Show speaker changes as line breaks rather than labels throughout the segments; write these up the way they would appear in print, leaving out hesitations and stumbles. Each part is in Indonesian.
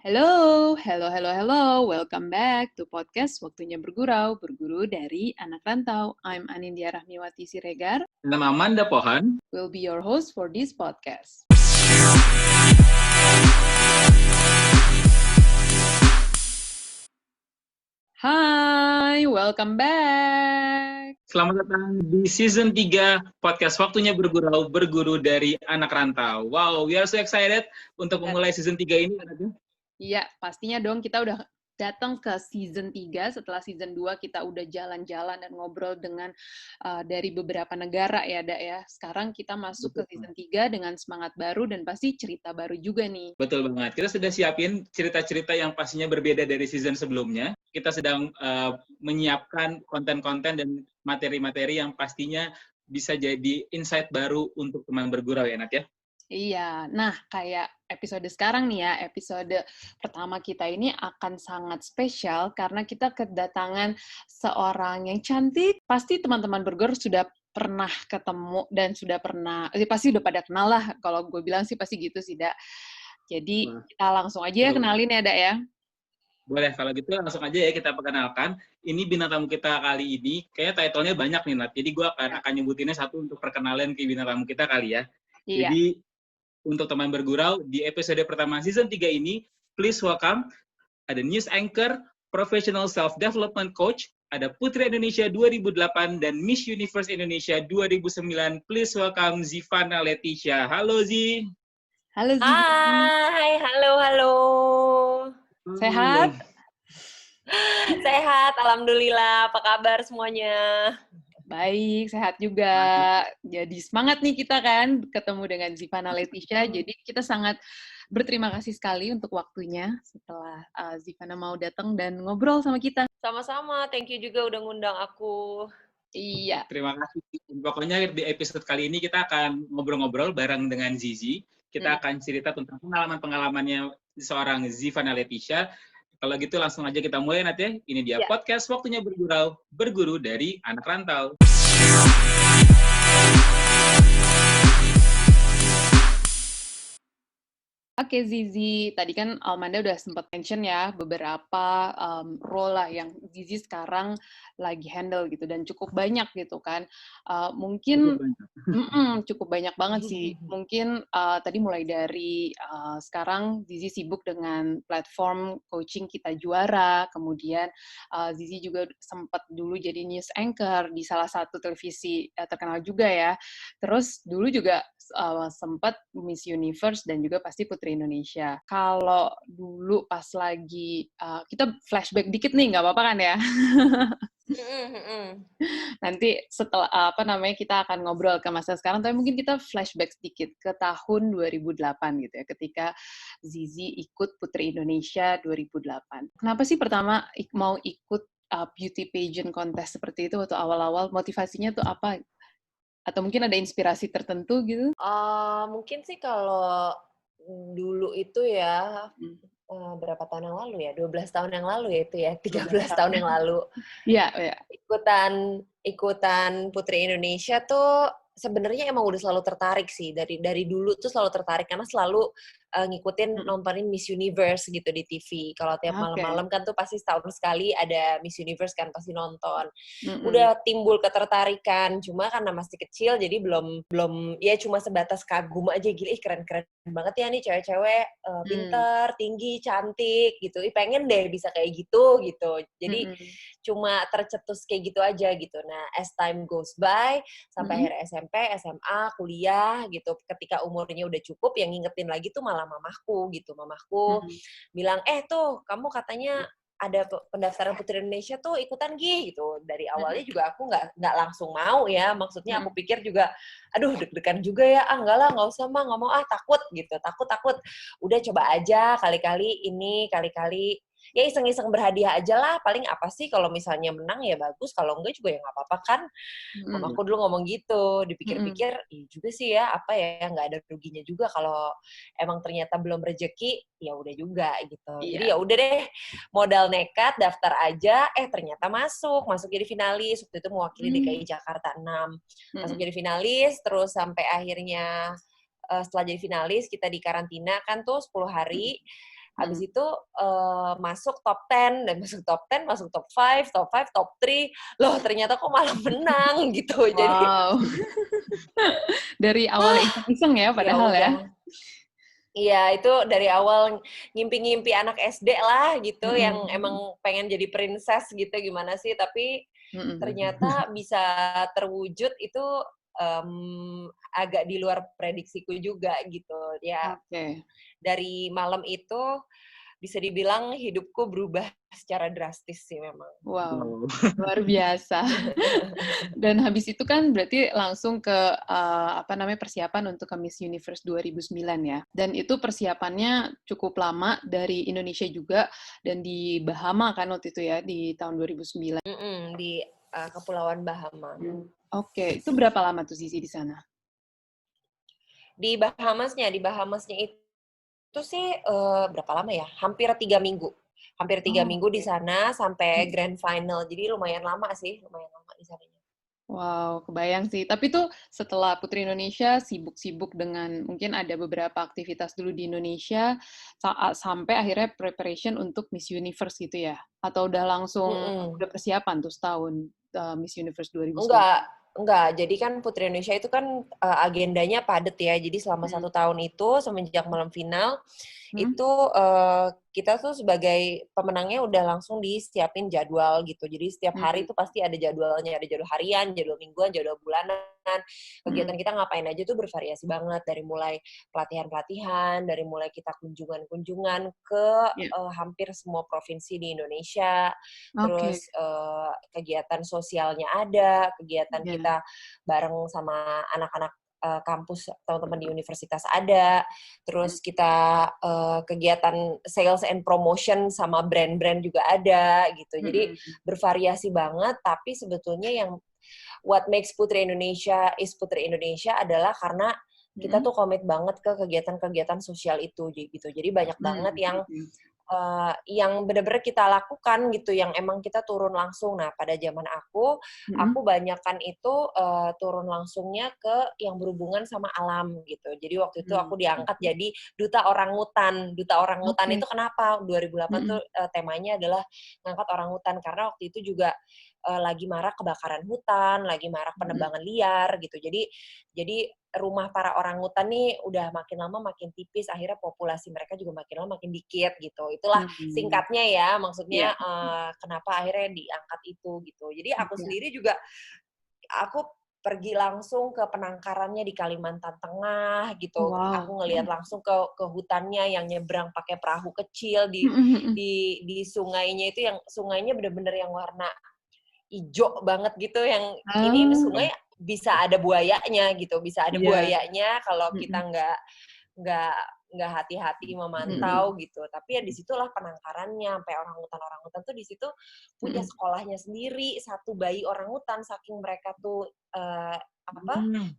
Hello, hello, hello, hello. Welcome back to podcast Waktunya Bergurau, berguru dari anak rantau. I'm Anindya Rahmiwati Siregar.
Nama Amanda Pohan.
Will be your host for this podcast. Hai, welcome back.
Selamat datang di season 3 podcast Waktunya Bergurau, berguru dari anak rantau. Wow, we are so excited untuk memulai season 3 ini.
Iya, pastinya dong kita udah datang ke season 3, setelah season 2 kita udah jalan-jalan dan ngobrol dengan dari beberapa negara ya, Dak ya. Sekarang kita masuk ke season 3 dengan semangat baru dan pasti cerita baru juga nih.
Betul banget. Kita sudah siapin cerita-cerita yang pastinya berbeda dari season sebelumnya. Kita sedang menyiapkan konten-konten dan materi-materi yang pastinya bisa jadi insight baru untuk teman bergurau ya, Nat ya?
Iya, nah kayak episode sekarang nih ya, episode pertama kita ini akan sangat spesial karena kita kedatangan seorang yang cantik. Pasti teman-teman bergurau sudah pernah ketemu dan sudah pernah, pasti udah pada kenal lah. Kalau gue bilang sih pasti gitu sih, Dak. Jadi kita langsung aja ya kenalin ya, Dak ya.
Boleh, kalau gitu langsung aja ya kita perkenalkan. Ini bintang tamu kita kali ini, kayaknya title-nya banyak nih, Nat. Jadi gue akan nyebutinnya satu untuk perkenalan ke bintang tamu kita kali ya.
Iya.
Jadi, untuk teman bergurau, di episode pertama season 3 ini, please welcome, ada news anchor, professional self-development coach, ada Putri Indonesia 2008 dan Miss Universe Indonesia 2009. Please welcome Zivana Leticia. Halo, Zi.
Halo, Zi.
Hai, halo.
Sehat?
Sehat, alhamdulillah. Apa kabar semuanya?
Baik, sehat juga. Jadi semangat nih kita kan ketemu dengan Zivana Leticia. Jadi kita sangat berterima kasih sekali untuk waktunya setelah Zivana mau datang dan ngobrol sama kita.
Sama-sama, thank you juga udah ngundang aku.
Iya.
Terima kasih. Pokoknya di episode kali ini kita akan ngobrol-ngobrol bareng dengan Zizi. Kita akan cerita tentang pengalaman-pengalamannya seorang Zivana Leticia. Kalau gitu langsung aja kita mulai nanti ya. Ini dia podcast Waktunya Bergurau, berguru dari anak rantau.
Oke, Zizi. Tadi kan Amanda udah sempat mention ya beberapa role lah yang Zizi sekarang lagi handle gitu dan cukup banyak gitu kan. Mungkin cukup banyak banget sih. Mungkin tadi mulai dari sekarang Zizi sibuk dengan platform coaching Kita Juara, kemudian Zizi juga sempat dulu jadi news anchor di salah satu televisi terkenal juga ya. Terus dulu juga sempat Miss Universe dan juga pasti Putri Indonesia. Kalau dulu pas lagi kita flashback dikit nih, nggak apa-apa kan ya? Nanti setelah kita akan ngobrol ke masa sekarang, tapi mungkin kita flashback sedikit ke tahun 2008 gitu ya, ketika Zizi ikut Putri Indonesia 2008. Kenapa sih pertama mau ikut beauty pageant contest seperti itu waktu awal-awal? Motivasinya tuh apa? Atau mungkin ada inspirasi tertentu gitu?
Mungkin sih kalau dulu itu ya, berapa tahun yang lalu ya? 12 tahun yang lalu ya itu ya? 13 tahun yang lalu.
Iya.
Ikutan Putri Indonesia tuh sebenarnya emang udah selalu tertarik sih. Dari dulu tuh selalu tertarik karena selalu ngikutin nontonin Miss Universe gitu di TV. Kalau tiap malam-malam kan tuh pasti setahun sekali ada Miss Universe kan pasti nonton. Udah timbul ketertarikan, cuma karena masih kecil jadi belum ya cuma sebatas kagum aja gitu. Keren-keren banget ya nih cewek-cewek pinter, tinggi, cantik gitu. Pengen deh bisa kayak gitu. Jadi cuma tercetus kayak gitu aja gitu. Nah, as time goes by sampai akhir SMP, SMA, kuliah gitu. Ketika umurnya udah cukup yang ngingetin lagi tuh malah mamahku gitu. Mamahku bilang, tuh kamu katanya ada pendaftaran Putri Indonesia tuh ikutan gitu. Dari awalnya juga aku nggak langsung mau ya. Maksudnya aku pikir juga, aduh deg-degan juga ya. Enggak lah, nggak usah mah, nggak mau takut gitu. Takut. Udah coba aja kali-kali ya iseng-iseng berhadiah aja lah, paling apa sih kalau misalnya menang ya bagus, kalau enggak juga ya nggak apa-apa kan. Mamaku dulu ngomong gitu, dipikir-pikir, iya juga sih ya, apa ya, nggak ada ruginya juga kalau emang ternyata belum rezeki, ya udah juga gitu. Jadi ya udah deh, modal nekat, daftar aja, ternyata masuk jadi finalis, waktu itu mewakili DKI Jakarta 6. Masuk jadi finalis, terus sampai akhirnya setelah jadi finalis, kita di karantina kan tuh 10 hari, Habis itu masuk top 10, dan masuk top 10, masuk top 5, top 5, top 3. Loh, ternyata kok malah menang gitu. Jadi
Wow. Dari awal iseng-iseng ya padahal ya.
Iya, itu dari awal ngimpi-ngimpi anak SD lah gitu, yang emang pengen jadi princess gitu, gimana sih, tapi ternyata bisa terwujud itu agak di luar prediksiku juga gitu. Ya, dari malam itu bisa dibilang hidupku berubah secara drastis sih memang.
Wow, luar biasa. Dan habis itu kan berarti langsung ke persiapan untuk ke Miss Universe 2009 ya. Dan itu persiapannya cukup lama dari Indonesia juga dan di Bahama kan waktu itu ya di tahun 2009.
Di Kepulauan Bahama.
Oke, itu berapa lama tuh Zizi di sana?
Di Bahamasnya itu sih berapa lama ya? Hampir 3 minggu. Hampir 3 minggu di sana sampai grand final. Jadi lumayan lama sih, lumayan lama di sana.
Wow, kebayang sih. Tapi tuh setelah Putri Indonesia sibuk-sibuk dengan mungkin ada beberapa aktivitas dulu di Indonesia sampai akhirnya preparation untuk Miss Universe gitu ya? Atau udah langsung udah persiapan tuh setahun Miss Universe 2009?
Enggak. Jadi kan Putri Indonesia itu kan agendanya padat ya. Jadi selama 1 tahun itu semenjak malam final itu kita tuh sebagai pemenangnya udah langsung disiapin jadwal gitu. Jadi setiap hari itu pasti ada jadwalnya, ada jadwal harian, jadwal mingguan, jadwal bulanan. Kegiatan kita ngapain aja tuh bervariasi banget, dari mulai pelatihan-pelatihan, dari mulai kita kunjungan-kunjungan ke hampir semua provinsi di Indonesia. Terus kegiatan sosialnya ada, kegiatan kita bareng sama anak-anak kampus, teman-teman di universitas ada, terus kita kegiatan sales and promotion sama brand-brand juga ada gitu. Jadi bervariasi banget, tapi sebetulnya yang what makes Putri Indonesia is Putri Indonesia adalah karena kita tuh komit banget ke kegiatan-kegiatan sosial itu gitu. Jadi banyak banget yang benar-benar kita lakukan gitu, yang emang kita turun langsung. Nah, pada zaman aku banyakan itu turun langsungnya ke yang berhubungan sama alam gitu. Jadi waktu itu aku diangkat jadi duta orangutan. Duta orangutan itu kenapa? 2008 tuh temanya adalah ngangkat orangutan, karena waktu itu juga lagi marak kebakaran hutan, lagi marak penebangan liar gitu. Jadi rumah para orangutan nih udah makin lama makin tipis, akhirnya populasi mereka juga makin lama makin dikit gitu. Itulah singkatnya ya, maksudnya kenapa akhirnya diangkat itu gitu. Jadi aku sendiri juga, aku pergi langsung ke penangkarannya di Kalimantan Tengah gitu. Aku ngelihat langsung ke hutannya yang nyebrang pakai perahu kecil di sungainya itu, yang sungainya bener-bener yang warna hijau banget gitu, yang ini sungai bisa ada buayanya gitu, bisa ada buayanya kalau kita nggak hati-hati memantau gitu. Tapi ya disitulah penangkarannya, sampai orangutan tuh di situ punya sekolahnya sendiri, 1 bayi orangutan, saking mereka tuh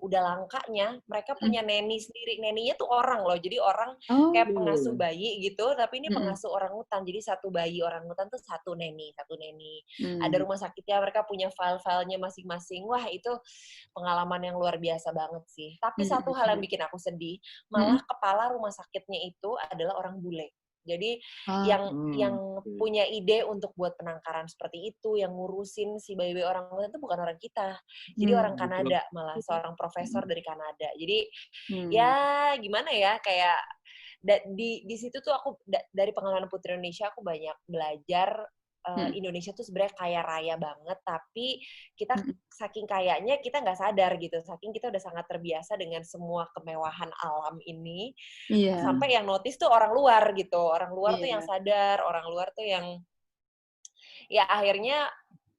udah langkanya, mereka punya neni sendiri. Neninya tuh orang loh, jadi orang kayak pengasuh bayi gitu, tapi ini pengasuh orangutan. Jadi 1 bayi orangutan tuh 1 neni. Ada rumah sakitnya, mereka punya file-filenya masing-masing. Wah, itu pengalaman yang luar biasa banget sih. Tapi satu hal yang bikin aku sedih, malah kepala rumah sakitnya itu adalah orang bule. Jadi yang punya ide untuk buat penangkaran seperti itu, yang ngurusin si bayi-bayi orangutan itu bukan orang kita. Jadi orang Kanada, malah seorang profesor dari Kanada. Jadi ya gimana ya, kayak di situ tuh aku dari pengalaman Putri Indonesia aku banyak belajar. Indonesia tuh sebenarnya kaya raya banget, tapi kita saking kayanya kita nggak sadar gitu, saking kita udah sangat terbiasa dengan semua kemewahan alam ini, sampai yang notice tuh orang luar gitu, orang luar tuh yang sadar, orang luar tuh yang ya akhirnya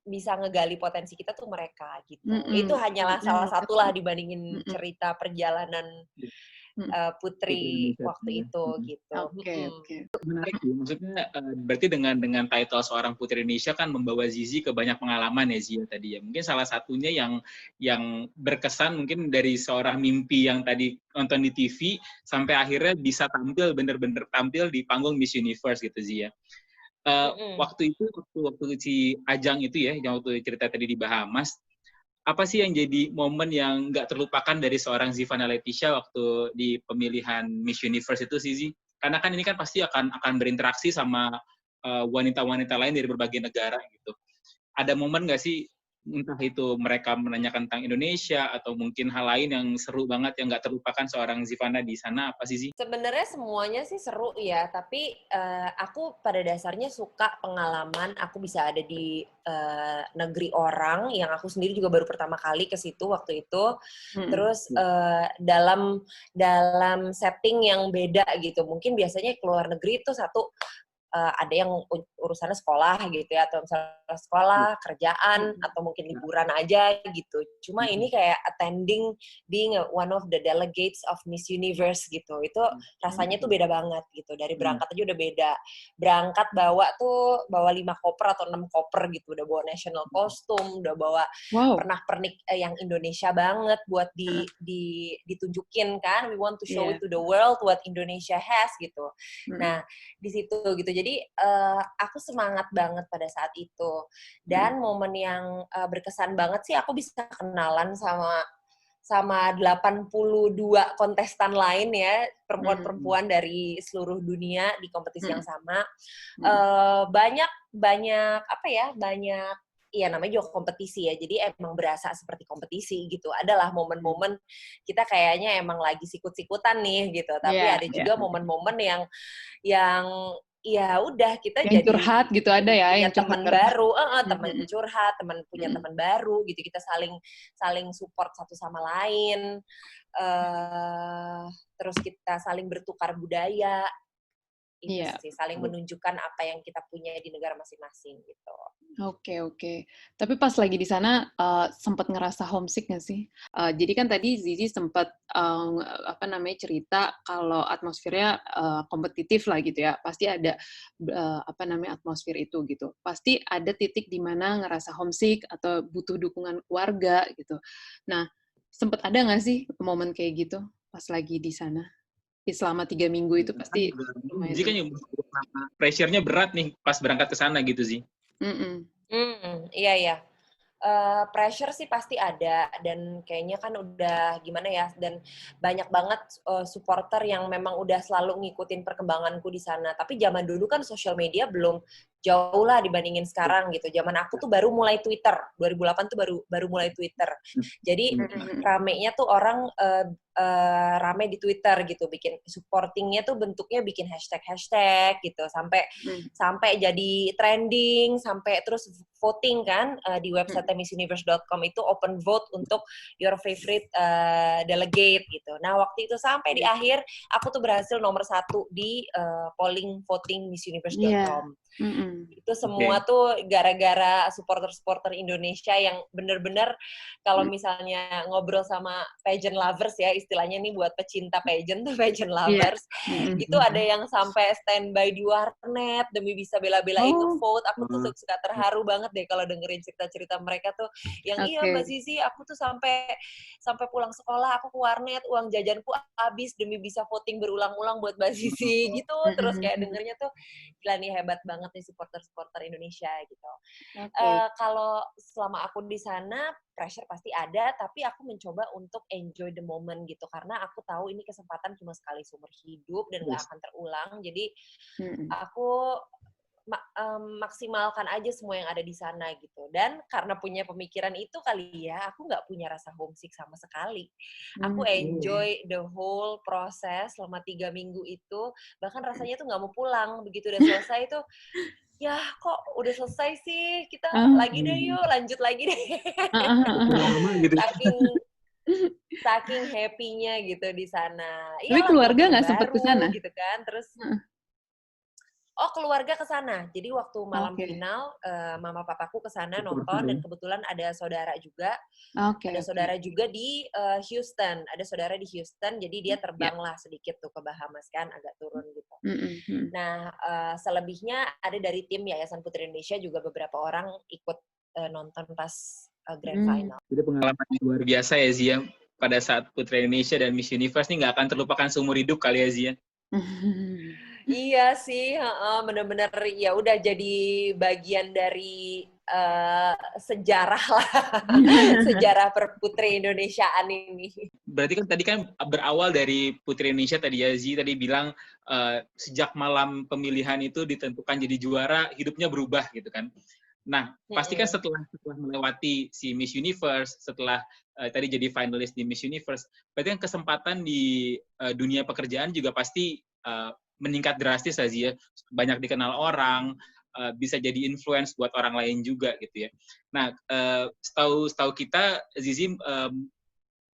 bisa ngegali potensi kita tuh mereka gitu. Itu hanyalah salah satu lah dibandingin cerita perjalanan Putri waktu itu gitu.
Oke.
Menarik sih, maksudnya berarti dengan title seorang Putri Indonesia kan membawa Zizi ke banyak pengalaman ya Zia tadi ya. Mungkin salah satunya yang berkesan mungkin dari seorang mimpi yang tadi nonton di TV sampai akhirnya bisa tampil, bener-bener tampil di panggung Miss Universe gitu Zia. Waktu itu, waktu si ajang itu ya, yang waktu cerita tadi di Bahamas, apa sih yang jadi momen yang nggak terlupakan dari seorang Zivana Leticia waktu di pemilihan Miss Universe itu sih, Zi? Karena kan ini kan pasti akan berinteraksi sama wanita-wanita lain dari berbagai negara gitu. Ada momen nggak sih, entah itu mereka menanyakan tentang Indonesia atau mungkin hal lain yang seru banget yang nggak terlupakan seorang Zivana di sana, apa sih?
Sebenarnya semuanya sih seru ya, tapi aku pada dasarnya suka pengalaman aku bisa ada di negeri orang yang aku sendiri juga baru pertama kali ke situ waktu itu. Terus dalam setting yang beda gitu. Mungkin biasanya keluar negeri itu satu ada yang urusannya sekolah gitu ya, atau misalnya sekolah, kerjaan, atau mungkin liburan aja gitu. Cuma ini kayak being one of the delegates of Miss Universe gitu. Itu rasanya tuh beda banget gitu. Dari berangkat aja udah beda. Berangkat bawa 5 koper atau 6 koper gitu. Udah bawa national costume, udah bawa pernak-pernik yang Indonesia banget buat ditunjukin kan. We want to show it to the world what Indonesia has gitu. Nah, di situ gitu. Jadi aku semangat banget pada saat itu. Dan momen yang berkesan banget sih aku bisa kenalan sama 82 kontestan lain ya, perempuan-perempuan dari seluruh dunia di kompetisi yang sama. Banyak iya namanya juga kompetisi ya, jadi emang berasa seperti kompetisi gitu. Adalah momen-momen kita kayaknya emang lagi sikut-sikutan nih gitu, tapi ada juga momen-momen yang ya udah kita
yang
jadi
curhat gitu, ada ya
punya
yang
teman baru, teman curhat, punya teman baru gitu, kita saling support satu sama lain, terus kita saling bertukar budaya. Itu sih, saling menunjukkan apa yang kita punya di negara masing-masing gitu.
Oke. Tapi pas lagi di sana sempat ngerasa homesick nggak sih? Jadi kan tadi Zizi sempat cerita kalau atmosfernya kompetitif lah gitu ya. Pasti ada atmosfer itu gitu. Pasti ada titik di mana ngerasa homesick atau butuh dukungan keluarga gitu. Nah, sempat ada nggak sih momen kayak gitu pas lagi di sana? Selama 3 minggu itu pasti lumayan.
Jadi kan yang pressure-nya berat nih pas berangkat ke sana gitu sih.
Iya. Pressure sih pasti ada, dan kayaknya kan udah gimana ya, dan banyak banget supporter yang memang udah selalu ngikutin perkembanganku di sana. Tapi zaman dulu kan sosial media belum jauh lah dibandingin sekarang gitu. Zaman aku tuh baru mulai Twitter, 2008 tuh baru mulai Twitter. Jadi ramenya tuh orang rame di Twitter gitu, bikin supportingnya tuh bentuknya bikin hashtag gitu, sampai jadi trending, sampai terus voting kan di website missuniverse.com itu open vote untuk your favorite delegate gitu. Nah waktu itu sampai di akhir aku tuh berhasil nomor 1 di polling voting missuniverse.com. Itu semua tuh gara-gara supporter Indonesia yang bener-bener kalau misalnya ngobrol sama pageant lovers ya, istilahnya nih buat pecinta pageant tuh pageant lovers, itu ada yang sampai standby di warnet demi bisa bela-belain vote. Aku tuh suka terharu banget deh kalau dengerin cerita-cerita mereka tuh yang iya Mbak Zizi, aku tuh sampai pulang sekolah aku ke warnet, uang jajanku habis demi bisa voting berulang-ulang buat Mbak Zizi gitu. Terus kayak dengernya tuh gila nih, hebat banget nih supporter Indonesia gitu. Kalau selama aku di sana pressure pasti ada, tapi aku mencoba untuk enjoy the moment gitu, karena aku tahu ini kesempatan cuma sekali seumur hidup dan nggak akan terulang. Jadi aku maksimalkan aja semua yang ada di sana gitu. Dan karena punya pemikiran itu kali ya, aku nggak punya rasa homesick sama sekali. Aku enjoy the whole proses selama 3 minggu itu. Bahkan rasanya tuh nggak mau pulang. Begitu udah selesai tuh, ya kok udah selesai sih, kita lagi deh yuk, lanjut lagi deh. Saking happy-nya gitu di sana.
Tapi keluarga nggak sempat ke sana?
Gitu kan. Terus keluarga ke sana. Jadi waktu malam final, mama papaku ke sana nonton, dan kebetulan ada saudara juga. Ada saudara juga di Houston. Ada saudara di Houston, jadi dia terbang lah sedikit tuh ke Bahamas kan, agak turun gitu. Nah, selebihnya ada dari tim Yayasan Putri Indonesia juga beberapa orang ikut nonton pas grand final.
Jadi pengalaman yang luar biasa ya Zia, pada saat Putri Indonesia dan Miss Universe ini nggak akan terlupakan seumur hidup kali ya Zia.
Iya sih, bener-bener ya udah jadi bagian dari sejarah lah, sejarah perputri Indonesiaan ini.
Berarti kan tadi kan berawal dari Putri Indonesia tadi ya, Zi tadi bilang sejak malam pemilihan itu ditentukan jadi juara, hidupnya berubah gitu kan. Nah, pasti kan setelah melewati si Miss Universe, setelah tadi jadi finalis di Miss Universe, berarti kan kesempatan di dunia pekerjaan juga pasti meningkat drastis ya, Zi ya. Banyak dikenal orang, bisa jadi influence buat orang lain juga gitu ya. Nah, setahu kita Zizi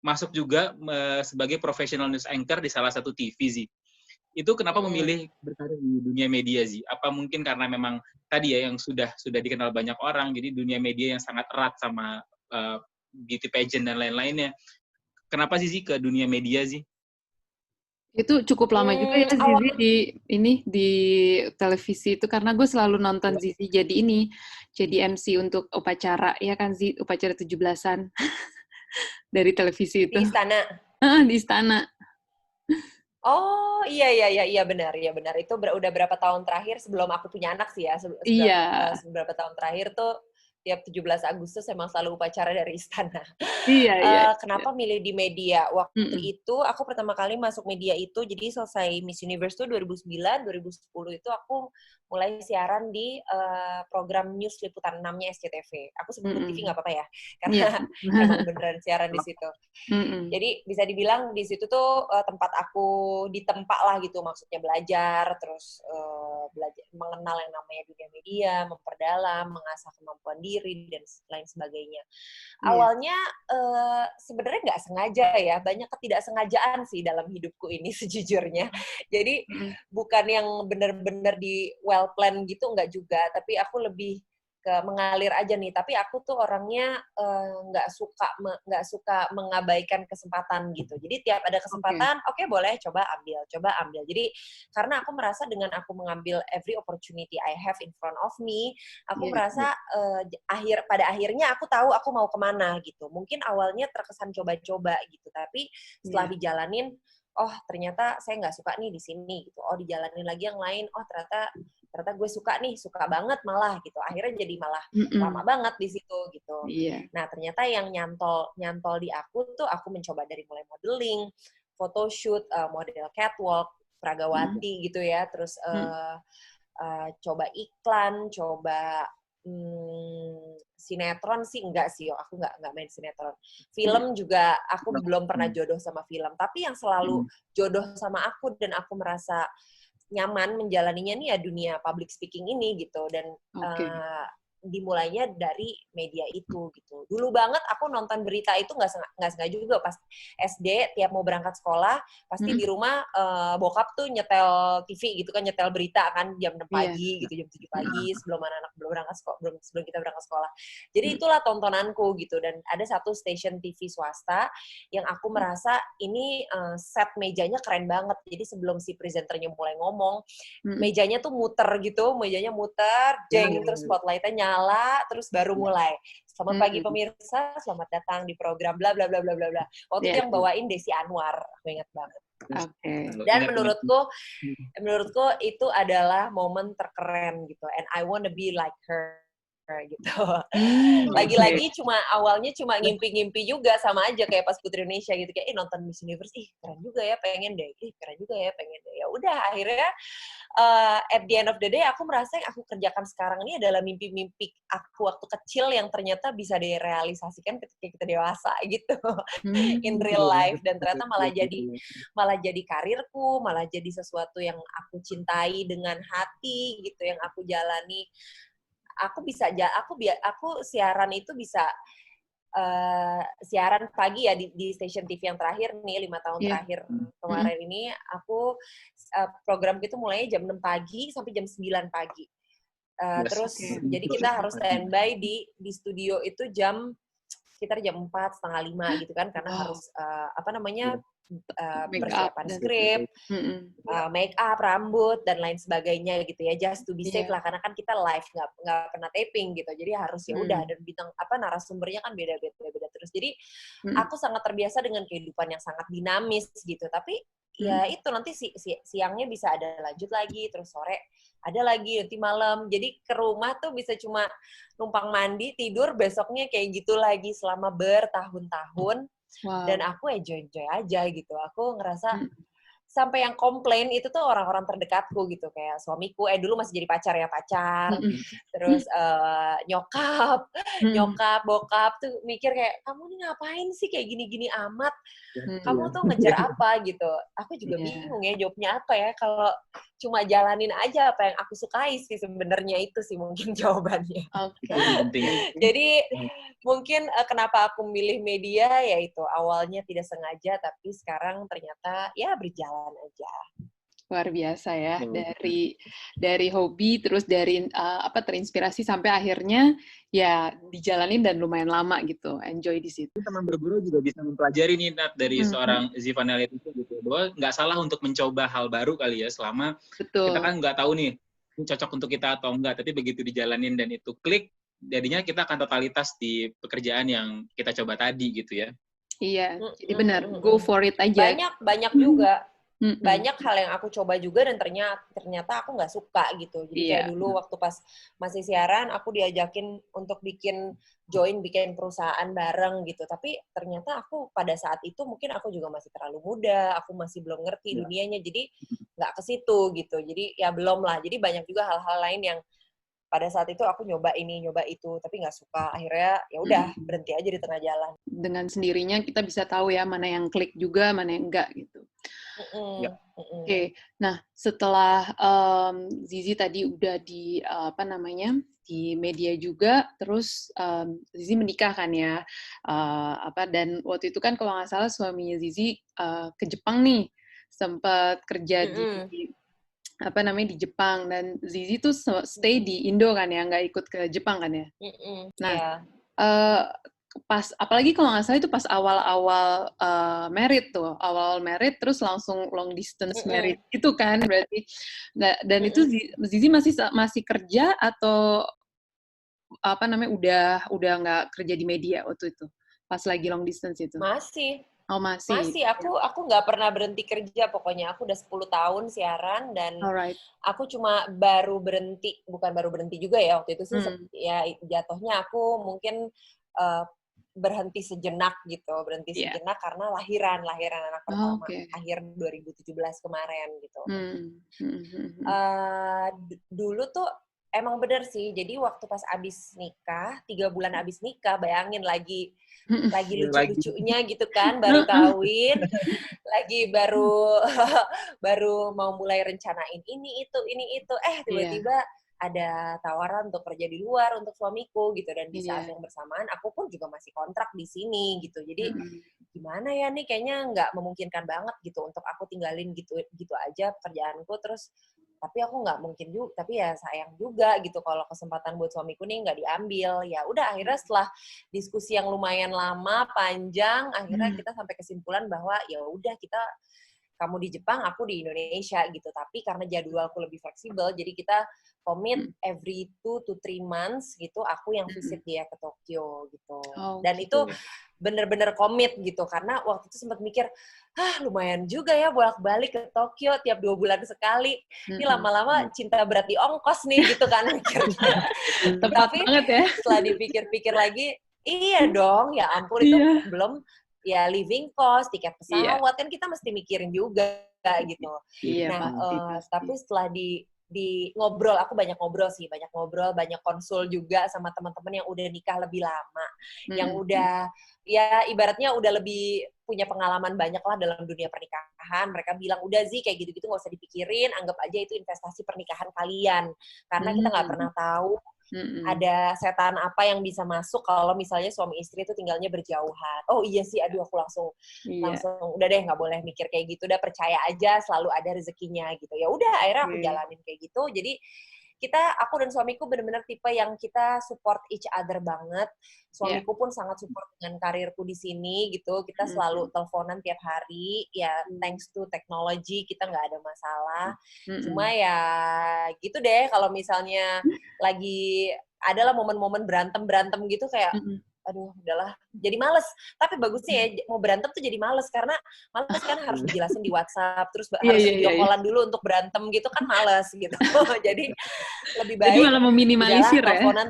masuk juga sebagai professional news anchor di salah satu TV Zi. Itu kenapa memilih berkarir di dunia media Zi? Apa mungkin karena memang tadi ya yang sudah dikenal banyak orang, jadi dunia media yang sangat erat sama beauty pageant dan lain-lainnya. Kenapa Zizi ke dunia media Zi?
Itu cukup lama juga ya Zizi di televisi itu, karena gue selalu nonton Zizi jadi MC untuk upacara, ya kan Zizi, upacara 17-an dari televisi itu.
Di istana?
Di istana.
Oh, iya benar. Itu udah berapa tahun terakhir sebelum aku punya anak sih ya. Beberapa tahun terakhir tuh tiap 17 Agustus emang selalu upacara dari istana.
Iya.
Kenapa milih di media? Waktu itu aku pertama kali masuk media itu, jadi selesai Miss Universe tuh 2009, 2010 itu aku mulai siaran di program news liputan 6-nya SCTV. Aku sebut TV nggak apa-apa ya, karena emang beneran siaran di situ. Jadi bisa dibilang di situ tuh tempat aku ditempa lah gitu, maksudnya belajar, terus belajar mengenal yang namanya dunia media, memperdalam, mengasah kemampuan diri dan lain sebagainya. Awalnya sebenarnya nggak sengaja ya, banyak ketidaksengajaan sih dalam hidupku ini sejujurnya. Jadi bukan yang benar-benar di well plan gitu, nggak juga, tapi aku lebih ke mengalir aja nih. Tapi aku tuh orangnya nggak suka mengabaikan kesempatan gitu. Jadi tiap ada kesempatan, oke, boleh coba ambil. Jadi karena aku merasa dengan aku mengambil every opportunity I have in front of me, aku merasa pada akhirnya aku tahu aku mau kemana gitu. Mungkin awalnya terkesan coba-coba gitu, tapi setelah dijalanin, oh ternyata saya nggak suka nih di sini gitu. Oh dijalanin lagi yang lain, oh ternyata gue suka banget malah gitu. Akhirnya jadi malah lama banget di situ gitu. Nah ternyata yang nyantol di aku tuh, aku mencoba dari mulai modeling, photoshoot, model catwalk, pragawati gitu ya. Terus coba iklan, coba sinetron sih enggak sih, aku nggak main sinetron. Film juga aku belum pernah jodoh sama film, tapi yang selalu jodoh sama aku dan aku merasa nyaman menjalaninya nih ya dunia public speaking ini gitu. Dan dimulainya dari media itu gitu. Dulu banget aku nonton berita itu nggak sengaja juga pas SD, tiap mau berangkat sekolah pasti di rumah bokap tuh nyetel TV gitu kan, nyetel berita kan jam 6 pagi gitu, jam 7 pagi sebelum anak-anak sebelum kita berangkat sekolah. Jadi itulah tontonanku gitu. Dan ada satu stasiun TV swasta yang aku merasa ini set mejanya keren banget. Jadi sebelum si presenternya mulai ngomong, mejanya tuh muter gitu, jeng, terus spotlightnya nyala, terus baru mulai. Selamat pagi pemirsa, selamat datang di program bla bla bla bla bla bla. Waktu itu yang bawain Desi Anwar, aku ingat banget. Dan menurutku itu adalah momen terkeren gitu. And I wanna be like her gitu. Lagi-lagi awalnya cuma ngimpi-ngimpi juga, sama aja kayak pas Putri Indonesia gitu, kayak nonton Miss Universe, keren juga ya, pengen deh. Ya udah akhirnya at the end of the day aku merasa yang aku kerjakan sekarang ini adalah mimpi-mimpi aku waktu kecil yang ternyata bisa direalisasikan ketika kita dewasa gitu. In real life, dan ternyata malah jadi karirku, malah jadi sesuatu yang aku cintai dengan hati gitu, yang aku jalani. Aku siaran itu bisa siaran pagi ya di stasiun TV yang terakhir nih, 5 tahun terakhir kemarin ini aku program itu mulainya jam 6 pagi sampai jam 9 pagi. Terus jadi kita harus standby di studio itu sekitar jam 4, setengah 5 gitu kan, karena harus persiapan skrip, make up, rambut, dan lain sebagainya gitu ya, just to be safe lah, karena kan kita live, nggak pernah taping gitu, jadi harus ya udah, dan bintang narasumbernya kan beda-beda terus. Jadi aku sangat terbiasa dengan kehidupan yang sangat dinamis gitu, tapi ya itu nanti siangnya bisa ada lanjut lagi, terus sore ada lagi, nanti malam. Jadi ke rumah tuh bisa cuma numpang mandi, tidur, besoknya kayak gitu lagi selama bertahun-tahun.
Wow.
Dan aku enjoy aja gitu. Aku ngerasa sampai yang komplain itu tuh orang-orang terdekatku gitu, kayak suamiku, dulu masih jadi pacar ya, terus nyokap, bokap tuh mikir kayak, kamu nih ngapain sih kayak gini-gini amat, kamu tuh ngejar apa gitu. Aku juga bingung ya jawabnya apa ya, kalau cuma jalanin aja apa yang aku sukai sih sebenarnya, itu sih mungkin jawabannya. Jadi mungkin kenapa aku milih media, yaitu awalnya tidak sengaja, tapi sekarang ternyata ya berjalan aja.
Luar biasa ya, dari hobi terus dari terinspirasi sampai akhirnya ya dijalanin dan lumayan lama gitu, enjoy di situ.
Teman berguru juga bisa mempelajari nih Nat dari seorang Zivanelli itu gitu, bahwa nggak salah untuk mencoba hal baru kali ya, selama kita kan nggak tahu nih ini cocok untuk kita atau enggak, tapi begitu dijalanin dan itu klik, jadinya kita akan totalitas di pekerjaan yang kita coba tadi gitu ya.
Iya, jadi benar, go for it aja.
Banyak juga. Banyak hal yang aku coba juga dan ternyata aku nggak suka gitu. Jadi kayak dulu waktu pas masih siaran, aku diajakin untuk bikin perusahaan bareng gitu. Tapi ternyata aku pada saat itu mungkin aku juga masih terlalu muda, aku masih belum ngerti dunianya, jadi nggak ke situ gitu. Jadi ya belum lah. Jadi banyak juga hal-hal lain yang pada saat itu aku nyoba ini, nyoba itu, tapi nggak suka. Akhirnya ya udah berhenti aja di tengah jalan.
Dengan sendirinya kita bisa tahu ya mana yang klik juga, mana yang enggak gitu. Oke, nah setelah Zizi tadi udah di di media juga, terus Zizi menikah kan ya, dan waktu itu kan kalau nggak salah suaminya Zizi ke Jepang nih, sempat kerja di di Jepang, dan Zizi tuh stay di Indo kan ya, nggak ikut ke Jepang kan ya. Nah, apalagi kalau nggak salah itu pas awal-awal married tuh, awal married terus langsung long distance married gitu kan berarti. Dan itu Zizi masih kerja atau udah nggak kerja di media waktu itu pas lagi long distance itu?
Masih.
Oh,
masih. Aku nggak pernah berhenti kerja pokoknya. Aku udah 10 tahun siaran dan aku cuma bukan baru berhenti juga ya waktu itu sih, ya jatuhnya aku mungkin berhenti sejenak gitu. Sejenak karena lahiran anak pertama akhir 2017 kemarin gitu. Dulu tuh emang bener sih. Jadi waktu pas abis nikah, 3 bulan abis nikah, bayangin lagi lucu-lucunya gitu kan, baru kawin, lagi baru mau mulai rencanain ini itu, tiba-tiba ada tawaran untuk kerja di luar untuk suamiku gitu, dan di saat yang bersamaan aku pun juga masih kontrak di sini gitu. Jadi gimana ya nih, kayaknya nggak memungkinkan banget gitu untuk aku tinggalin gitu aja pekerjaanku, terus tapi aku nggak mungkin juga, tapi ya sayang juga gitu kalau kesempatan buat suamiku nih nggak diambil. Ya udah, akhirnya setelah diskusi yang lumayan lama, panjang, akhirnya kita sampai kesimpulan bahwa ya udah, kamu di Jepang, aku di Indonesia gitu. Tapi karena jadwalku lebih fleksibel, jadi kita commit every 2 to 3 months gitu, aku yang visit dia ke Tokyo gitu. Dan itu bener-bener komit gitu, karena waktu itu sempat mikir, lumayan juga ya bolak-balik ke Tokyo tiap 2 bulan sekali. Ini lama-lama cinta berat di ongkos nih gitu kan mikirnya. Tapi setelah dipikir-pikir lagi, iya dong, ya ampun, itu belum ya living cost, tiket pesawat, kan kita mesti mikirin juga gitu. Tapi setelah ngobrol, aku banyak ngobrol, banyak konsul juga sama teman-teman yang udah nikah lebih lama, yang udah ya ibaratnya udah lebih punya pengalaman banyak lah dalam dunia pernikahan. Mereka bilang, udah Zi, kayak gitu-gitu nggak usah dipikirin, anggap aja itu investasi pernikahan kalian, karena kita nggak pernah tahu ada setan apa yang bisa masuk kalau misalnya suami istri itu tinggalnya berjauhan. Oh iya sih, aduh aku langsung udah deh, nggak boleh mikir kayak gitu, udah percaya aja selalu ada rezekinya gitu. Ya udah, akhirnya aku jalanin kayak gitu. Jadi aku dan suamiku benar-benar tipe yang kita support each other banget. Suamiku pun sangat support dengan karirku di sini gitu. Kita selalu teleponan tiap hari. Ya thanks to technology kita nggak ada masalah. Cuma ya gitu deh, kalau misalnya lagi adalah momen-momen berantem gitu kayak aduh udahlah, jadi males. Tapi bagusnya ya, mau berantem tuh jadi males, karena males kan harus dijelasin di WhatsApp, terus harus video callan dulu untuk berantem gitu kan males gitu. Jadi lebih
Jadi
baik
malah
udahlah
meminimalisir ya.
teleponan.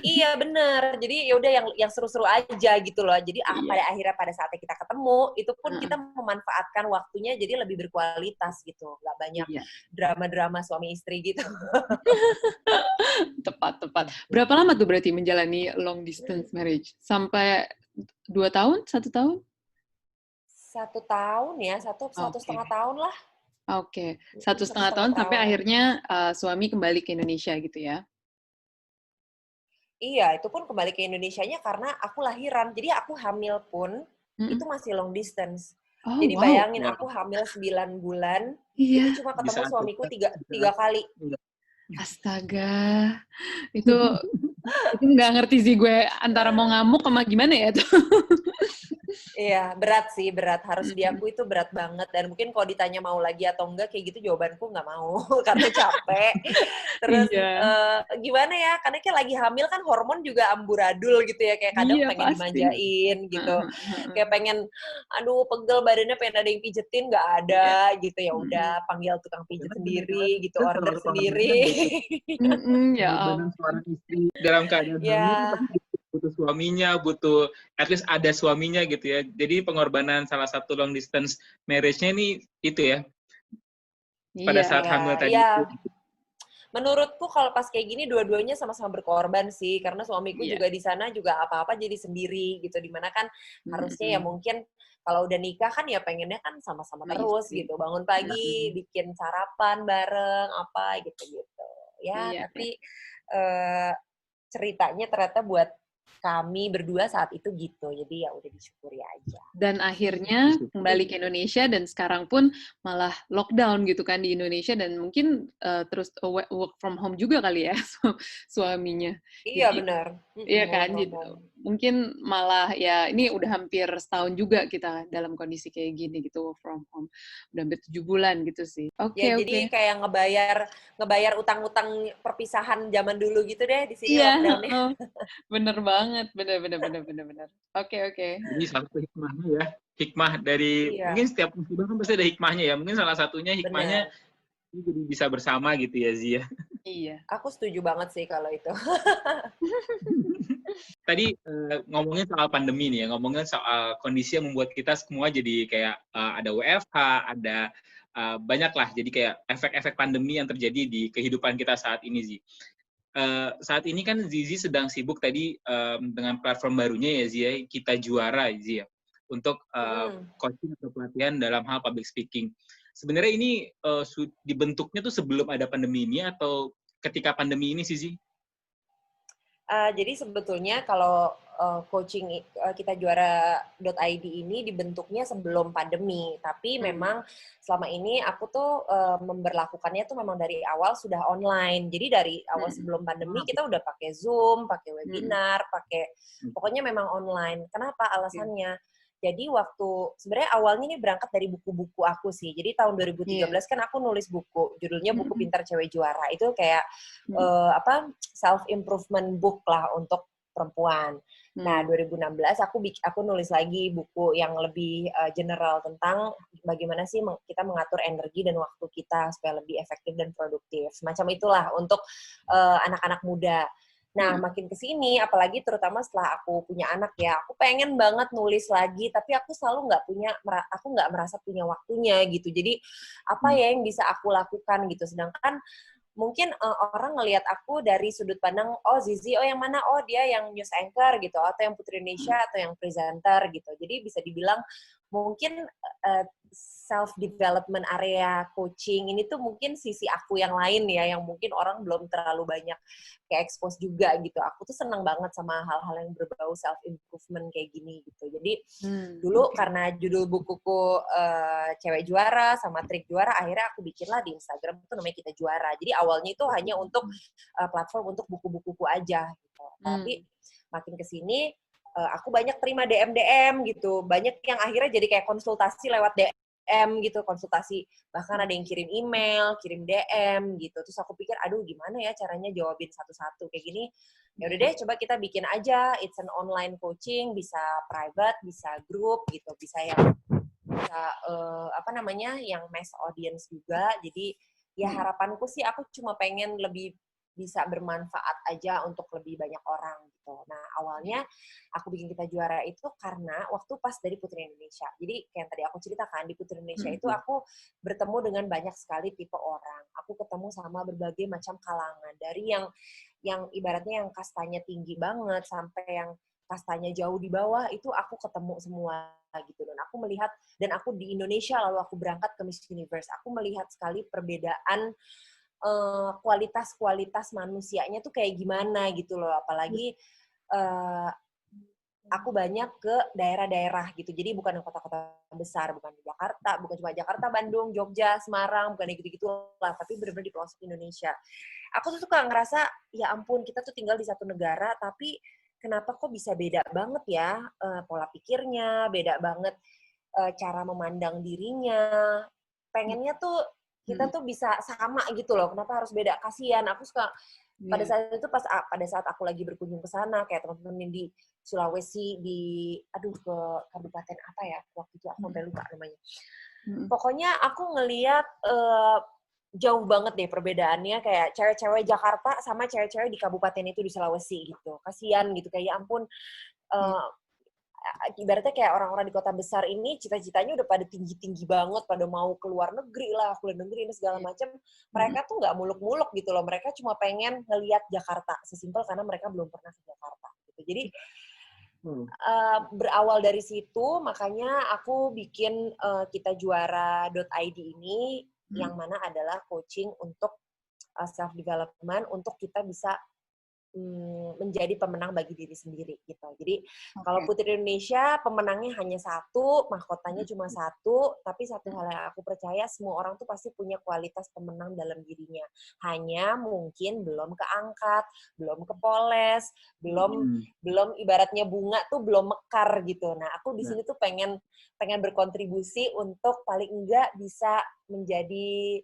Iya bener, jadi ya udah yang seru-seru aja gitu loh. Jadi pada akhirnya pada saatnya kita ketemu, itu pun kita memanfaatkan waktunya jadi lebih berkualitas gitu, nggak banyak drama-drama suami istri gitu.
Tepat. Berapa lama tuh berarti menjalani long distance marriage? Sampai 2 tahun? 1 tahun?
1 tahun ya, satu setengah tahun lah.
Oke, 1,5 tahun sampai akhirnya suami kembali ke Indonesia gitu ya?
Iya, itu pun kembali ke Indonesianya karena aku lahiran. Jadi aku hamil pun itu masih long distance.
Oh,
jadi
wow.
bayangin aku hamil 9 bulan, itu cuma ketemu suamiku tiga kali.
Astaga, itu nggak ngerti sih gue antara mau ngamuk sama gimana ya tuh.
Iya, berat sih, berat. Harus diakui itu berat banget. Dan mungkin kalau ditanya mau lagi atau enggak, kayak gitu jawabanku nggak mau, karena capek. Terus gimana ya, karena kayak lagi hamil kan hormon juga amburadul gitu ya, kayak kadang pengen dimanjain gitu. Kayak pengen, aduh pegel badannya, pengen ada yang pijetin, nggak ada gitu. Ya udah, panggil tukang pijet sendiri gitu, order sendiri.
Ya ampun. Seorang istri dalam keadaan hamil butuh suaminya, butuh at least ada suaminya gitu ya. Jadi pengorbanan salah satu long distance marriage-nya ini itu ya. Pada saat hamil tadi.
Menurutku kalau pas kayak gini dua-duanya sama-sama berkorban sih, karena suamiku juga di sana juga apa-apa jadi sendiri gitu. Dimana kan harusnya ya mungkin kalau udah nikah kan ya pengennya kan sama-sama terus gitu. Bangun pagi, bikin sarapan bareng apa gitu-gitu. Ya, tapi ceritanya ternyata buat kami berdua saat itu gitu, jadi ya udah disyukuri aja.
Dan akhirnya kembali ke Indonesia dan sekarang pun malah lockdown gitu kan di Indonesia dan mungkin terus work from home juga kali ya suaminya.
Iya
jadi,
benar.
Iya kan, gitu. Mungkin malah ya ini udah hampir setahun juga kita dalam kondisi kayak gini gitu work from home. Udah hampir 7 bulan gitu sih. Oke.
Jadi kayak ngebayar utang-utang perpisahan zaman dulu gitu deh di sini lockdown-nya.
Bener banget, bener. Oke.
Jadi satu hikmahnya ya, hikmah dari mungkin setiap musibah kan pasti ada hikmahnya ya. Mungkin salah satunya hikmahnya jadi bisa bersama gitu ya, Zia.
Iya. Aku setuju banget sih kalau itu.
Tadi ngomongin soal pandemi nih ya, ngomongin soal kondisi yang membuat kita semua jadi kayak ada WFH, ada banyak lah, jadi kayak efek-efek pandemi yang terjadi di kehidupan kita saat ini, Zi. Saat ini kan Zizi sedang sibuk tadi dengan platform barunya ya, Zia, Kita Juara, Zia, untuk coaching atau pelatihan dalam hal public speaking. Sebenarnya ini dibentuknya tuh sebelum ada pandemi ini atau ketika pandemi ini sih, Zi?
Jadi sebetulnya kalau coaching Kita Juara.id ini dibentuknya sebelum pandemi, tapi memang selama ini aku tuh memberlakukannya tuh memang dari awal sudah online. Jadi dari awal sebelum pandemi kita udah pakai Zoom, pakai webinar, pokoknya memang online. Kenapa? Alasannya. Jadi sebenarnya awalnya ini berangkat dari buku-buku aku sih. Jadi tahun 2013 kan aku nulis buku, judulnya Buku Pintar Cewek Juara. Itu kayak self improvement book lah untuk perempuan. Nah, 2016 aku nulis lagi buku yang lebih general tentang bagaimana sih kita mengatur energi dan waktu kita supaya lebih efektif dan produktif. Semacam itulah untuk anak-anak muda. Nah, makin kesini, apalagi terutama setelah aku punya anak ya, aku pengen banget nulis lagi, tapi aku selalu aku nggak merasa punya waktunya gitu. Jadi, apa ya yang bisa aku lakukan gitu. Sedangkan mungkin orang ngelihat aku dari sudut pandang, oh Zizi, oh yang mana? Oh dia yang news anchor gitu, atau yang Putri Indonesia, atau yang presenter gitu. Jadi bisa dibilang mungkin self-development area coaching ini tuh mungkin sisi aku yang lain ya, yang mungkin orang belum terlalu banyak kayak expose juga gitu. Aku tuh senang banget sama hal-hal yang berbau self-improvement kayak gini gitu. Jadi dulu karena judul bukuku Cewek Juara sama Trik Juara, akhirnya aku bikinlah di Instagram itu namanya Kita Juara. Jadi awalnya itu hanya untuk platform untuk buku-bukuku aja gitu. Tapi makin kesini aku banyak terima DM gitu. Banyak yang akhirnya jadi kayak konsultasi lewat DM. DM gitu, konsultasi, bahkan ada yang kirim email, kirim DM gitu. Terus aku pikir, aduh gimana ya caranya jawabin satu-satu kayak gini. Ya udah deh, coba kita bikin aja, it's an online coaching, bisa private, bisa group gitu, bisa yang yang mass audience juga. Jadi ya harapanku sih aku cuma pengen lebih bisa bermanfaat aja untuk lebih banyak orang gitu. Nah, awalnya aku bikin Kita Juara itu karena waktu pas dari Putri Indonesia. Jadi kayak yang tadi aku ceritakan, di Putri Indonesia itu aku bertemu dengan banyak sekali tipe orang. Aku ketemu sama berbagai macam kalangan. Dari yang ibaratnya yang kastanya tinggi banget sampai yang kastanya jauh di bawah, itu aku ketemu semua gitu. Dan aku melihat, dan aku di Indonesia lalu aku berangkat ke Miss Universe, aku melihat sekali perbedaan kualitas manusianya tuh kayak gimana gitu loh. Apalagi aku banyak ke daerah-daerah gitu. Jadi bukan yang kota-kota besar, bukan di Jakarta, bukan cuma Jakarta, Bandung, Jogja, Semarang, bukan gitu-gitu lah, tapi benar-benar di pelosok Indonesia. Aku tuh suka ngerasa, ya ampun, kita tuh tinggal di satu negara, tapi kenapa kok bisa beda banget ya pola pikirnya, beda banget cara memandang dirinya. Pengennya tuh kita tuh bisa sama gitu loh. Kenapa harus beda? Kasihan. Aku suka pada saat itu pada saat aku lagi berkunjung ke sana, kayak teman-teman di Sulawesi, ke kabupaten apa ya? Waktu itu aku sampai lupa namanya. Pokoknya aku ngelihat jauh banget deh perbedaannya, kayak cewek-cewek Jakarta sama cewek-cewek di kabupaten itu di Sulawesi gitu. Kasihan gitu, kayak ya ampun, ibaratnya kayak orang-orang di kota besar ini cita-citanya udah pada tinggi-tinggi banget, pada mau keluar negeri lah, kuliah negeri ini segala macam. Mereka tuh nggak muluk-muluk gitu loh. Mereka cuma pengen ngelihat Jakarta, sesimpel karena mereka belum pernah ke Jakarta gitu. Jadi berawal dari situ, makanya aku bikin kitajuara.id ini, yang mana adalah coaching untuk self-development, untuk kita bisa menjadi pemenang bagi diri sendiri gitu. Jadi kalau Putri Indonesia pemenangnya hanya satu, mahkotanya cuma satu, tapi satu hal yang aku percaya, semua orang tuh pasti punya kualitas pemenang dalam dirinya. Hanya mungkin belum keangkat, belum kepoles, belum ibaratnya bunga tuh belum mekar gitu. Nah, aku di sini tuh pengen berkontribusi untuk paling enggak bisa menjadi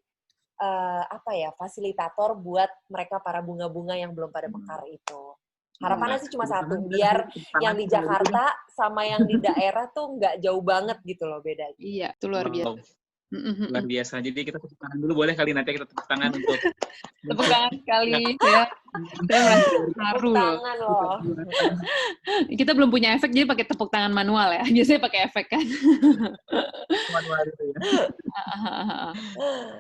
fasilitator buat mereka para bunga-bunga yang belum pada mekar itu. Harapannya sih cuma satu, biar yang di Jakarta sama yang di daerah tuh nggak jauh banget gitu loh bedanya.
Iya, itu luar biasa.
Luar biasa. Jadi kita tepuk tangan dulu, boleh kali nanti kita tepuk tangan untuk
tepuk tangan sekali ya. Saya merasa haru
loh.
Kita belum punya efek, jadi pakai tepuk tangan manual ya. Biasanya pakai efek kan.
Manual itu ya.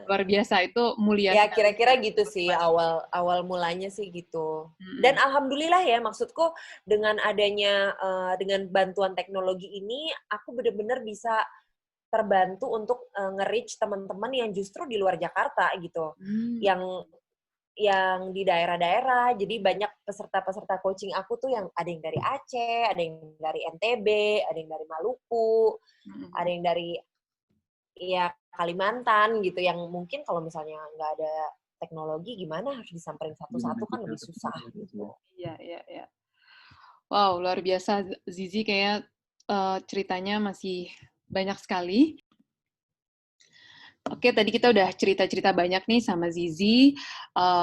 Luar biasa, itu mulia.
Ya kira-kira gitu sih awal mulanya sih gitu. Dan alhamdulillah ya, maksudku dengan adanya dengan bantuan teknologi ini, aku benar-benar bisa terbantu untuk nge-reach teman-teman yang justru di luar Jakarta gitu. Yang di daerah-daerah. Jadi banyak peserta-peserta coaching aku tuh yang ada yang dari Aceh, ada yang dari NTB, ada yang dari Maluku, ada yang dari Kalimantan gitu, yang mungkin kalau misalnya nggak ada teknologi gimana harus disamperin satu-satu kan lebih susah gitu.
Iya. Wow, luar biasa Zizi, kayak ceritanya masih banyak sekali. Oke, tadi kita udah cerita-cerita banyak nih sama Zizi.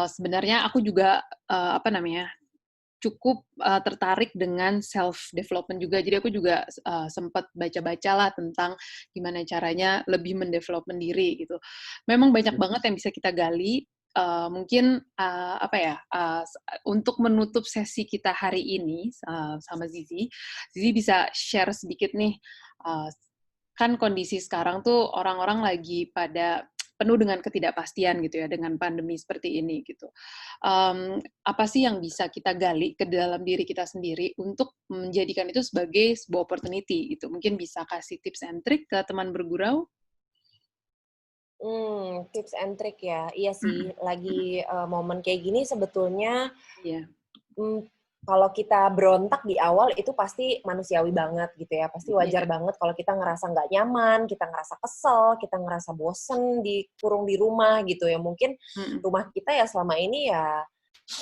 Sebenarnya aku juga cukup tertarik dengan self-development juga. Jadi aku juga sempat baca-baca lah tentang gimana caranya lebih mendevelopment diri gitu. Memang banyak banget yang bisa kita gali. Mungkin untuk menutup sesi kita hari ini sama Zizi bisa share sedikit nih. Kan kondisi sekarang tuh orang-orang lagi pada penuh dengan ketidakpastian gitu ya, dengan pandemi seperti ini gitu. Apa sih yang bisa kita gali ke dalam diri kita sendiri untuk menjadikan itu sebagai sebuah opportunity gitu? Mungkin bisa kasih tips and trick ke teman bergurau?
Tips and trick ya, iya sih. Lagi momen kayak gini sebetulnya. Kalau kita berontak di awal itu pasti manusiawi banget gitu ya, pasti wajar banget kalau kita ngerasa nggak nyaman, kita ngerasa kesel, kita ngerasa bosen dikurung di rumah gitu ya. Mungkin rumah kita ya selama ini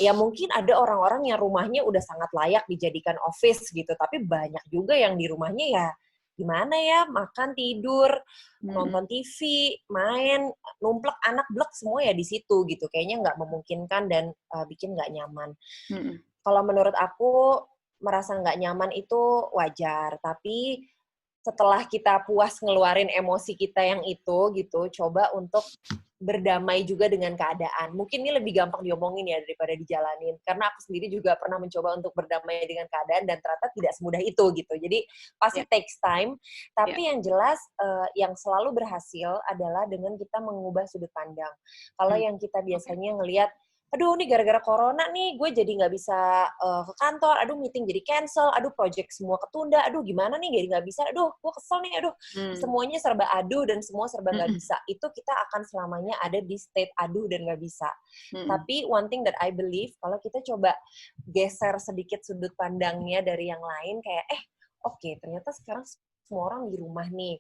ya mungkin ada orang-orang yang rumahnya udah sangat layak dijadikan office gitu, tapi banyak juga yang di rumahnya ya gimana ya, makan, tidur, nonton TV, main, numplek, anak, blek, semua ya di situ gitu. Kayaknya nggak memungkinkan dan bikin nggak nyaman. Kalau menurut aku, merasa nggak nyaman itu wajar, tapi setelah kita puas ngeluarin emosi kita yang itu gitu, coba untuk berdamai juga dengan keadaan. Mungkin ini lebih gampang diomongin ya daripada dijalanin. Karena aku sendiri juga pernah mencoba untuk berdamai dengan keadaan dan ternyata tidak semudah itu gitu. Jadi pasti takes time. Tapi yang jelas yang selalu berhasil adalah dengan kita mengubah sudut pandang. Kalau yang kita biasanya ngelihat, aduh ini gara-gara corona nih gue jadi nggak bisa ke kantor, aduh meeting jadi cancel, aduh project semua ketunda, aduh gimana nih jadi nggak bisa, aduh gue kesel nih, aduh semuanya serba aduh dan semua serba nggak bisa. Itu kita akan selamanya ada di state aduh dan nggak bisa. Tapi one thing that I believe, kalau kita coba geser sedikit sudut pandangnya dari yang lain, kayak oke, ternyata sekarang semua orang di rumah nih.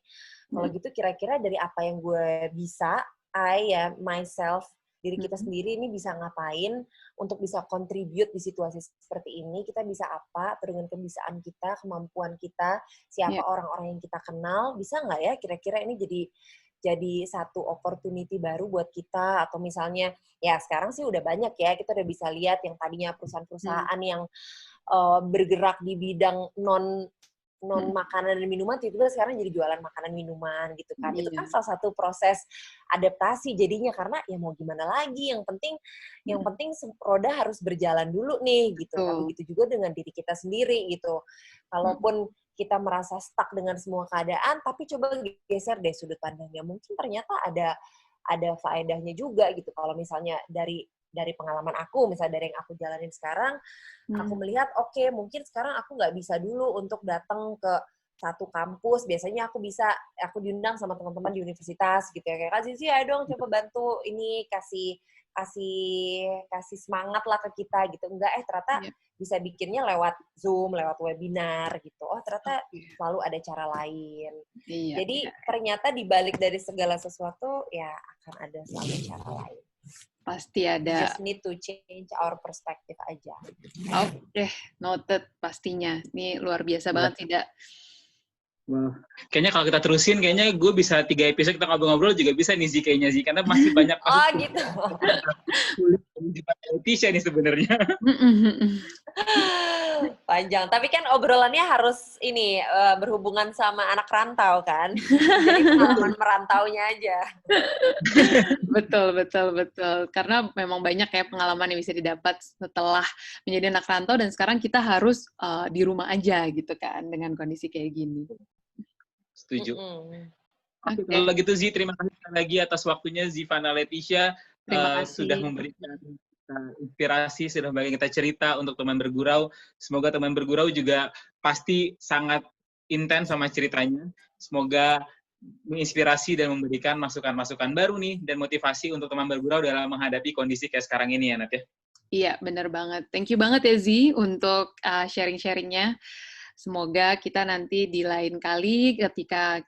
Kalau gitu kira-kira dari apa yang gue bisa, myself, diri kita sendiri ini bisa ngapain untuk bisa contribute di situasi seperti ini, kita bisa apa, dengan kebisaan kita, kemampuan kita, siapa orang-orang yang kita kenal, bisa nggak ya kira-kira ini jadi satu opportunity baru buat kita, atau misalnya, ya sekarang sih udah banyak ya, kita udah bisa lihat yang tadinya perusahaan-perusahaan yang bergerak di bidang non makanan dan minuman, tiba-tiba sekarang jadi jualan makanan minuman gitu kan. Itu kan salah satu proses adaptasi jadinya, karena ya mau gimana lagi, yang penting roda harus berjalan dulu nih gitu. Nah, begitu juga dengan diri kita sendiri gitu. Kalaupun kita merasa stuck dengan semua keadaan, tapi coba geser deh sudut pandangnya. Mungkin ternyata ada faedahnya juga gitu. Kalau misalnya dari pengalaman aku, misalnya dari yang aku jalanin sekarang, aku melihat, oke, mungkin sekarang aku nggak bisa dulu untuk datang ke satu kampus. Biasanya aku diundang sama teman-teman di universitas gitu ya, kayak Kak Zizi, ayo dong coba bantu ini, kasih semangat lah ke kita gitu. Enggak, ternyata bisa bikinnya lewat Zoom, lewat webinar gitu. Oh, ternyata selalu ada cara lain. Jadi ternyata dibalik dari segala sesuatu ya akan ada selalu cara lain.
Pasti ada.
Just need to change our perspective aja.
Oke, noted pastinya. Ini luar biasa banget tidak.
Wah, kayaknya kalau kita terusin, kayaknya gue bisa 3 episode kita ngobrol-ngobrol juga bisa nih Zi, kayaknya Zi, karena masih banyak.
Gitu.
Tisha nih sebenarnya.
Panjang, tapi kan obrolannya harus ini berhubungan sama anak rantau kan, jadi pengalaman merantaunya aja.
Betul. Karena memang banyak ya pengalaman yang bisa didapat setelah menjadi anak rantau, dan sekarang kita harus di rumah aja gitu kan dengan kondisi kayak gini.
Setuju. Oke, kalau gitu Zi, terima kasih lagi atas waktunya Zivana Leticia. Sudah memberikan inspirasi, sudah memberikan kita cerita untuk teman bergurau. Semoga teman bergurau juga pasti sangat intens sama ceritanya. Semoga menginspirasi dan memberikan masukan-masukan baru nih dan motivasi untuk teman bergurau dalam menghadapi kondisi kayak sekarang ini ya, Nat ya.
Iya, benar banget. Thank you banget ya Zi untuk sharing-sharingnya. Semoga kita nanti di lain kali ketika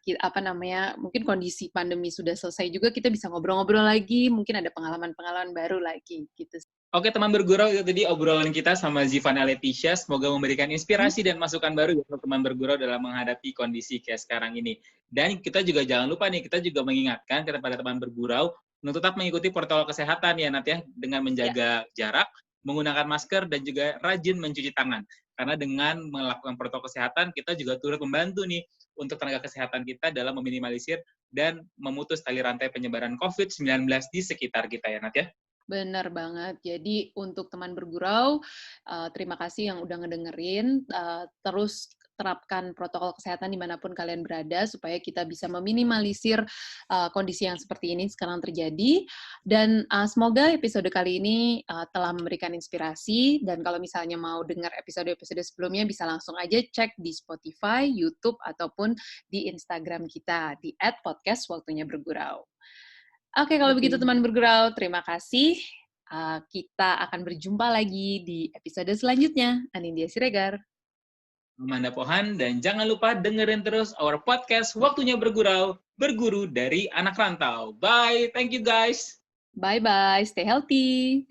mungkin kondisi pandemi sudah selesai juga, kita bisa ngobrol-ngobrol lagi, mungkin ada pengalaman-pengalaman baru lagi gitu.
Oke, teman bergurau, itu tadi obrolan kita sama Zivana Leticia. Semoga memberikan inspirasi dan masukan baru untuk teman bergurau dalam menghadapi kondisi kayak sekarang ini. Dan kita juga jangan lupa nih, kita juga mengingatkan kepada teman bergurau untuk tetap mengikuti protokol kesehatan ya Nat ya, dengan menjaga jarak, menggunakan masker, dan juga rajin mencuci tangan. Karena dengan melakukan protokol kesehatan, kita juga turut membantu nih untuk tenaga kesehatan kita dalam meminimalisir dan memutus tali rantai penyebaran COVID-19 di sekitar kita ya Nat ya.
Benar banget. Jadi untuk teman bergurau, terima kasih yang udah ngedengerin. Terus terapkan protokol kesehatan dimanapun kalian berada, supaya kita bisa meminimalisir kondisi yang seperti ini sekarang terjadi. Dan semoga episode kali ini telah memberikan inspirasi. Dan kalau misalnya mau dengar episode-episode sebelumnya, bisa langsung aja cek di Spotify, YouTube, ataupun di Instagram kita, di @podcastwaktunyabergurau. Oke, kalau begitu teman bergurau, terima kasih. Kita akan berjumpa lagi di episode selanjutnya. Anindya Siregar.
Amanda Pohan, dan jangan lupa dengerin terus our podcast Waktunya Bergurau, berguru dari anak rantau. Bye, thank you guys.
Bye-bye, stay healthy.